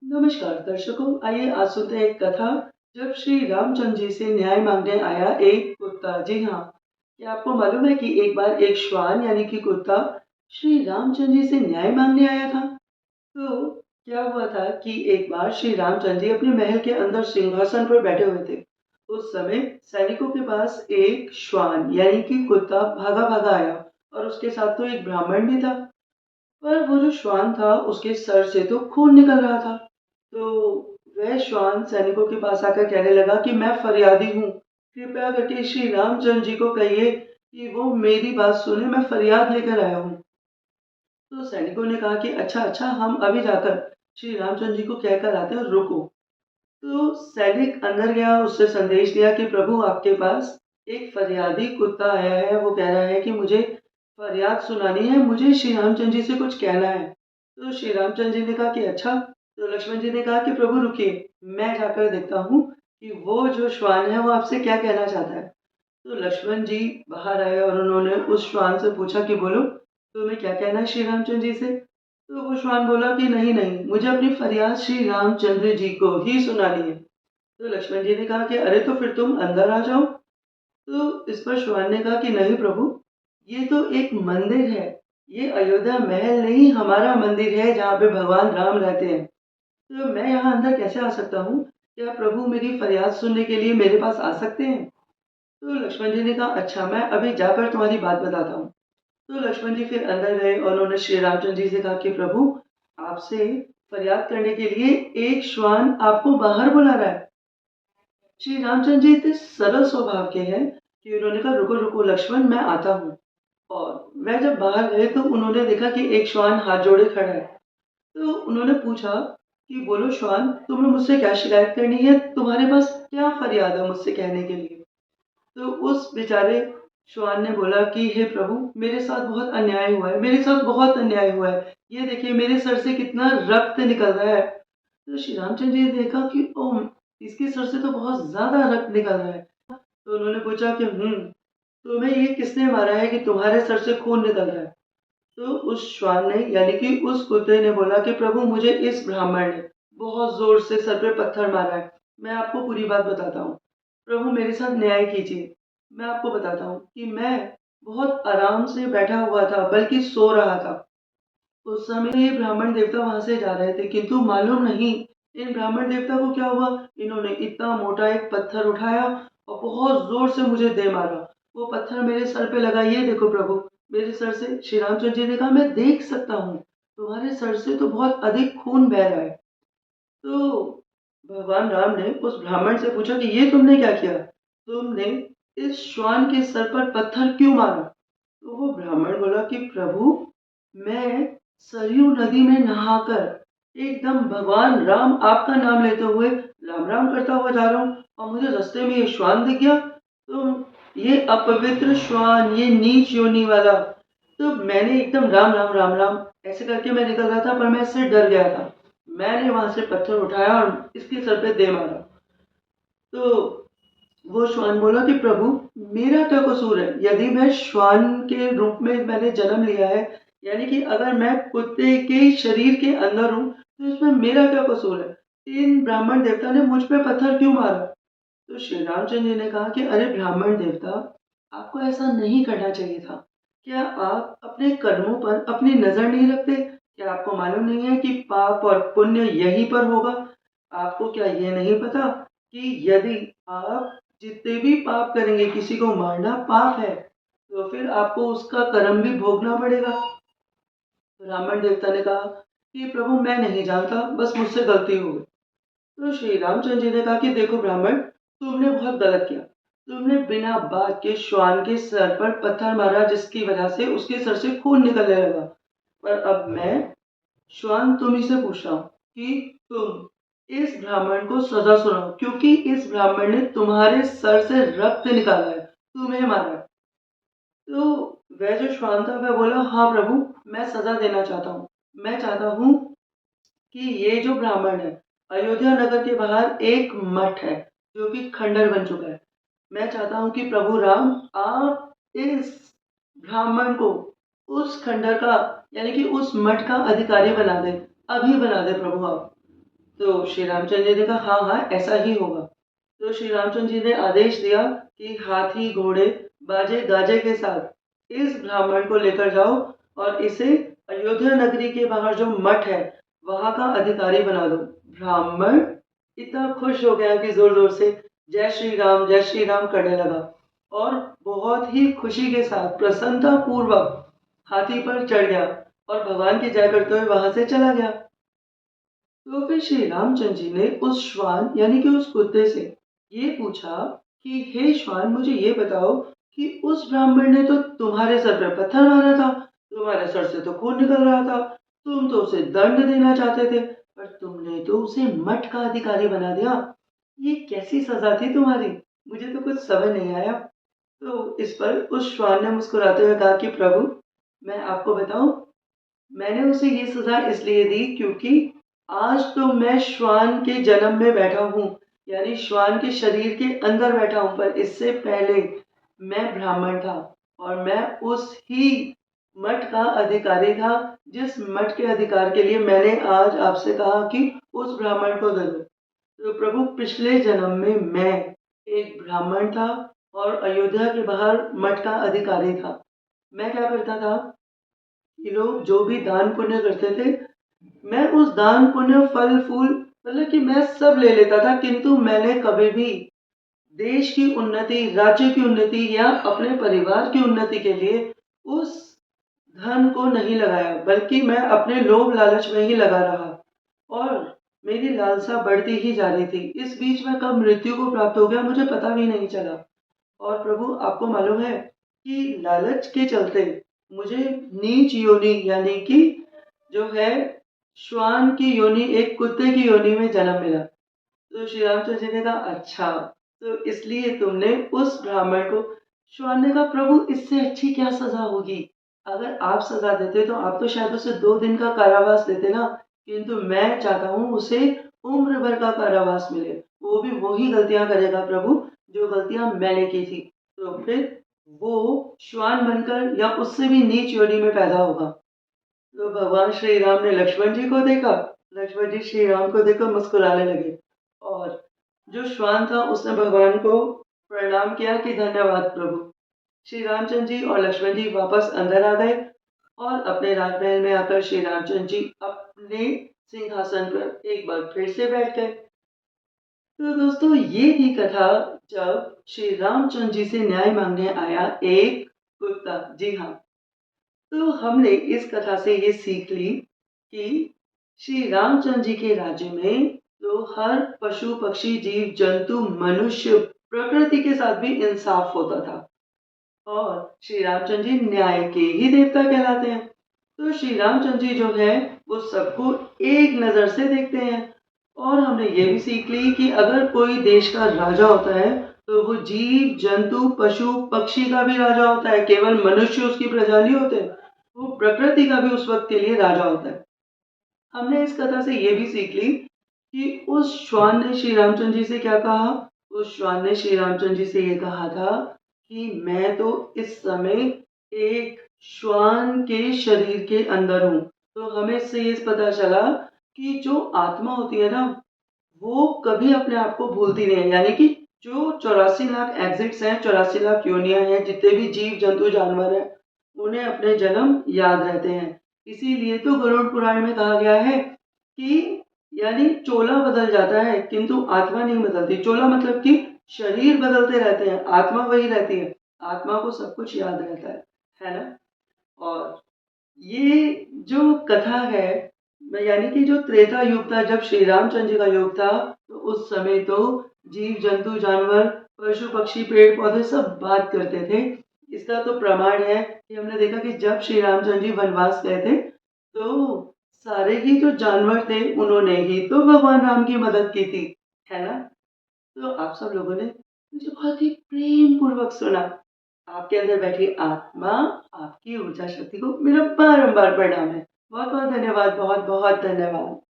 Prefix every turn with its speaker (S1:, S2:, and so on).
S1: नमस्कार दर्शकों, आइए आज सुनते हैं एक कथा। जब श्री रामचंद्र जी से न्याय मांगने आया एक कुत्ता। जी हाँ, क्या आपको मालूम है कि एक बार एक श्वान यानी कि कुत्ता श्री रामचंद्र जी से न्याय मांगने आया था। तो क्या हुआ था कि एक बार श्री रामचंद्र जी अपने महल के अंदर सिंहासन पर बैठे हुए थे। उस समय सैनिकों के पास एक श्वान यानी कि कुत्ता भागा भागा आया और उसके साथ तो एक ब्राह्मण भी था। पर वो जो श्वान था उसके सर से तो खून निकल रहा था। तो वह श्वान सैनिकों के पास आकर कहने लगा कि मैं फरियादी हूँ, कृपया करके श्री रामचंद्र जी को कहिए कि वो मेरी बात सुने, मैं फरियाद लेकर आया हूँ। तो सैनिकों ने कहा कि अच्छा अच्छा, हम अभी जाकर श्री रामचंद्र जी को कहकर आते हैं, रुको। तो सैनिक अंदर गया, उससे संदेश दिया कि प्रभु आपके पास एक फरियादी कुत्ता आया है, वो कह रहा है कि मुझे फरियाद सुनानी है, मुझे श्री रामचंद्र जी से कुछ कहना है। तो श्री रामचंद्र जी ने कहा कि अच्छा। तो लक्ष्मण जी ने कहा कि प्रभु रुकिए, मैं जाकर देखता हूँ कि वो जो श्वान है वो आपसे क्या कहना चाहता है। तो लक्ष्मण जी बाहर आए और उन्होंने उस श्वान से पूछा कि बोलो, तुम्हें क्या कहना है श्री रामचंद्र जी से। तो वो श्वान बोला कि नहीं नहीं, मुझे अपनी फरियाद श्री रामचंद्र जी को ही सुनानी है। तो लक्ष्मण जी ने कहा कि अरे तो फिर तुम अंदर आ जाओ। तो इस पर श्वान ने कहा कि नहीं प्रभु, ये तो एक मंदिर है, ये अयोध्या महल नहीं, हमारा मंदिर है जहाँ पे भगवान राम रहते हैं। तो मैं यहाँ अंदर कैसे आ सकता हूँ? क्या प्रभु मेरी फरियाद सुनने के लिए मेरे पास आ सकते हैं? तो लक्ष्मण जी ने कहा अच्छा, मैं अभी जाकर तुम्हारी बात बताता हूँ। तो लक्ष्मण जी फिर अंदर गए और उन्होंने श्री रामचंद्र जी से कहा कि प्रभु, आपसे फरियाद करने के लिए एक श्वान आपको बाहर बुला रहा है। श्री रामचंद्र जी इतने सरल स्वभाव के हैं कि उन्होंने कहा रुको रुको लक्ष्मण, मैं आता हूँ। और वह जब बाहर गए तो उन्होंने देखा कि एक श्वान हाथ जोड़े खड़ा है। तो उन्होंने पूछा कि बोलो श्वान, तुम्हें मुझसे क्या शिकायत करनी है, तुम्हारे पास क्या फरियाद है मुझसे कहने के लिए। तो उस बेचारे श्वान ने बोला कि हे प्रभु, मेरे साथ बहुत अन्याय हुआ है, मेरे साथ बहुत अन्याय हुआ है, ये देखिए मेरे सर से कितना रक्त निकल रहा है। तो श्री रामचंद्र जी ने देखा कि ओह, इसके सर से तो बहुत ज्यादा रक्त निकल रहा है। तो उन्होंने पूछा कि तुम्हें ये किसने मारा है कि तुम्हारे सर से खून निकल रहा है। तो उस श्वान ने यानी कि उस कुत्ते ने बोला कि प्रभु, मुझे इस ब्राह्मण ने बहुत जोर से सर पे पत्थर मारा है। मैं आपको पूरी बात बताता हूँ, प्रभु मेरे साथ न्याय कीजिए। मैं आपको बताता हूँ कि मैं बहुत आराम से बैठा हुआ था, बल्कि सो रहा था। उस समय ये ब्राह्मण देवता वहां से जा रहे थे, किंतु मालूम नहीं इन ब्राह्मण देवता को क्या हुआ। इन्होंने इतना मोटा एक पत्थर उठाया और बहुत जोर से मुझे दे मारा। वो पत्थर मेरे सर पे लगा, ये देखो प्रभु, मेरे सर से। श्री रामचंद्र जी ने कहा मैं देख सकता हूँ, तुम्हारे सर से तो बहुत अधिक खून बह रहा है। तो भगवान राम ने उस ब्राह्मण से पूछा कि ये तुमने क्या किया, तुमने इस श्वान के सर पर पत्थर क्यों मारा। तो वो ब्राह्मण बोला कि प्रभु, मैं सरयू नदी में नहाकर एकदम भगवान राम आपका नाम लेते हुए राम राम करता हुआ जा रहा हूँ और मुझे रास्ते में ये श्वान दिख गया। तो ये अपवित्र श्वान, ये नीच योनि वाला। तो मैंने एकदम राम राम राम राम ऐसे करके मैं निकल रहा था, पर मैं इससे डर गया था। मैंने वहां से पत्थर उठाया और इसके सर पे दे मारा। तो वो श्वान बोला कि प्रभु, मेरा क्या कसूर है, यदि मैं श्वान के रूप में मैंने जन्म लिया है, यानी कि अगर मैं कुत्ते के शरीर के अंदर हूँ, तो इसमें मेरा क्या कसूर है, इन ब्राह्मण देवता ने मुझ पे पत्थर क्यों मारा। तो श्री रामचंद्र जी ने कहा कि अरे ब्राह्मण देवता, आपको ऐसा नहीं करना चाहिए था। क्या आप अपने कर्मों पर अपनी नजर नहीं रखते? क्या आपको मालूम नहीं है कि पाप और पुण्य यहीं पर होगा? आपको क्या ये नहीं पता कि यदि आप जितने भी पाप करेंगे, किसी को मारना पाप है, तो फिर आपको उसका कर्म भी भोगना पड़ेगा। तो ब्राह्मण देवता ने कहा कि प्रभु, मैं नहीं जानता, बस मुझसे गलती हो गई। तो श्री रामचंद्र जी ने कहा कि देखो ब्राह्मण, तुमने बहुत गलत किया। तुमने बिना बात के श्वान के सर पर पत्थर मारा, जिसकी वजह से उसके सर से खून निकलने लगा। पर अब मैं श्वान तुम्ही से पूछ रहा हूँ कि तुम इस ब्राह्मण को सजा सुनाओ, क्योंकि इस ब्राह्मण ने तुम्हारे सर से रक्त निकाला है, तुम्हें मारा है। तो वह जो श्वान था वह बोला हाँ प्रभु, मैं सजा देना चाहता हूँ। मैं चाहता हूँ कि ये जो ब्राह्मण है, अयोध्या नगर के बाहर एक मठ है जो कि खंडर बन चुका है। मैं चाहता हूँ कि प्रभु राम, आप इस ब्राह्मण को उस खंडर का यानी कि उस मठ का अधिकारी बना दे। अभी बना दे प्रभु आप। तो श्री रामचंद्र जी ने कहा हाँ हाँ ऐसा ही होगा। तो श्री रामचंद्र जी ने आदेश दिया कि हाथी घोड़े बाजे गाजे के साथ इस ब्राह्मण को लेकर जाओ और इसे अयोध्या नगरी के बाहर जो मठ है वहां का अधिकारी बना दो। ब्राह्मण इतना खुश हो गया कि जोर जोर से जय श्री राम करने लगा और बहुत ही खुशी के साथ प्रसन्नता पूर्वक हाथी पर चढ़ गया और भगवान की जय करते हुए वहां से चला गया। तो फिर श्री रामचंद्र जी ने उस श्वान यानी कि उस कुत्ते से ये पूछा कि हे श्वान मुझे ये बताओ कि उस ब्राह्मण ने तो तुम्हारे सर पर पत्थर मारा था, तुम्हारे सर से तो खून निकल रहा था, तुम तो उसे दंड देना चाहते थे, पर तुमने तो उसे मठ का अधिकारी बना दिया। ये कैसी सजा थी तुम्हारी? मुझे तो कुछ समझ नहीं आया। तो इस पर उस श्वान ने मुस्कुराते हुए कहा कि प्रभु मैं आपको बताऊं, मैंने उसे ये सजा इसलिए दी क्योंकि आज तो मैं श्वान के जन्म में बैठा हूँ, यानी श्वान के शरीर के अंदर बैठा हूँ, पर इससे पहले मैं ब्राह्मण था और मैं उस ही मठ का अधिकारी था जिस मठ के अधिकार के लिए मैंने आज आपसे कहा कि उस ब्राह्मण को दे दो। तो प्रभु पिछले जन्म में मैं एक ब्राह्मण था और अयोध्या के बाहर मठ का अधिकारी था। मैं क्या करता था कि लोग जो भी दान पुण्य करते थे मैं उस दान पुण्य फल फूल मतलब कि मैं सब ले लेता था, किंतु मैंने कभी भी देश की उन्नति राज्य की उन्नति या अपने परिवार की उन्नति के लिए उस धन को नहीं लगाया, बल्कि मैं अपने लोभ लालच में ही लगा रहा और मेरी लालसा बढ़ती ही जा रही थी। इस बीच में कब मृत्यु को प्राप्त हो गया मुझे पता भी नहीं चला। और प्रभु आपको मालूम है कि लालच के चलते मुझे नीच योनि यानी कि जो है श्वान की योनि एक कुत्ते की योनि में जन्म मिला। तो श्री रामचंद्र जी ने कहा अच्छा तो इसलिए तुमने उस ब्राह्मण को। श्वान ने कहा प्रभु इससे अच्छी क्या सजा होगी, अगर आप सजा देते तो आप तो शायद उसे 2 दिन का कारावास देते ना, किंतु मैं चाहता हूँ उसे उम्र भर का कारावास मिले, वो भी वही गलतियां करेगा प्रभु जो गलतियां मैंने की थी। तो फिर वो श्वान बनकर या उससे भी नीच योनि में पैदा होगा। तो भगवान श्री राम ने लक्ष्मण जी को देखा, लक्ष्मण जी श्री राम को देखकर मुस्कुराने लगे और जो श्वान था उसने भगवान को प्रणाम किया कि धन्यवाद प्रभु। श्री रामचंद्र जी और लक्ष्मण जी वापस अंदर आ गए और अपने राजमहल में आकर श्री रामचंद्र जी अपने सिंहासन पर एक बार फिर से बैठ गए। तो दोस्तों ये थी कथा जब श्री रामचंद्र जी से न्याय मांगने आया एक कुत्ता। जी हाँ, तो हमने इस कथा से ये सीख ली कि श्री रामचंद्र जी के राज्य में तो हर पशु पक्षी जीव जंतु मनुष्य प्रकृति के साथ भी इंसाफ होता था और श्री रामचंद्र जी न्याय के ही देवता कहलाते हैं। तो श्री रामचंद्र जी जो है वो सबको एक नजर से देखते हैं और हमने ये भी सीख ली कि अगर कोई देश का राजा होता है तो वो जीव जंतु पशु पक्षी का भी राजा होता है, केवल मनुष्य उसकी प्रजा नहीं होते, वो प्रकृति का भी उस वक्त के लिए राजा होता है। हमने इस कथा से ये भी सीख ली कि उस श्वान ने श्री रामचंद्र जी से क्या कहा। उस श्वान ने श्री रामचंद्र जी से ये कहा था कि मैं तो इस समय एक श्वान के शरीर के अंदर हूँ। तो हमें इससे ये पता चला कि जो आत्मा होती है ना वो कभी अपने आप को भूलती नहीं है, यानी कि जो 84 लाख एग्जिट्स हैं, 84 लाख योनियां हैं, जितने भी जीव जंतु जानवर हैं उन्हें अपने जन्म याद रहते हैं। इसीलिए तो गरुड़ पुराण में कहा गया है कि यानी चोला बदल जाता है किंतु आत्मा नहीं बदलती। चोला मतलब कि शरीर बदलते रहते हैं, आत्मा वही रहती है, आत्मा को सब कुछ याद रहता है ना। और ये जो कथा है यानी कि जो त्रेता युग था जब श्री रामचंद्र जी का युग था तो उस समय तो जीव जंतु जानवर पशु पक्षी पेड़ पौधे सब बात करते थे। इसका तो प्रमाण है कि हमने देखा कि जब श्री रामचंद्र जी वनवास गए थे तो सारे ही जो जानवर थे उन्होंने ही तो भगवान राम की मदद की थी, है ना। तो आप सब लोगों ने मुझे बहुत ही प्रेम पूर्वक सुना। आपके अंदर बैठी आत्मा आपकी ऊर्जा शक्ति को मेरा बारंबार प्रणाम है। बहुत बहुत धन्यवाद, बहुत बहुत धन्यवाद।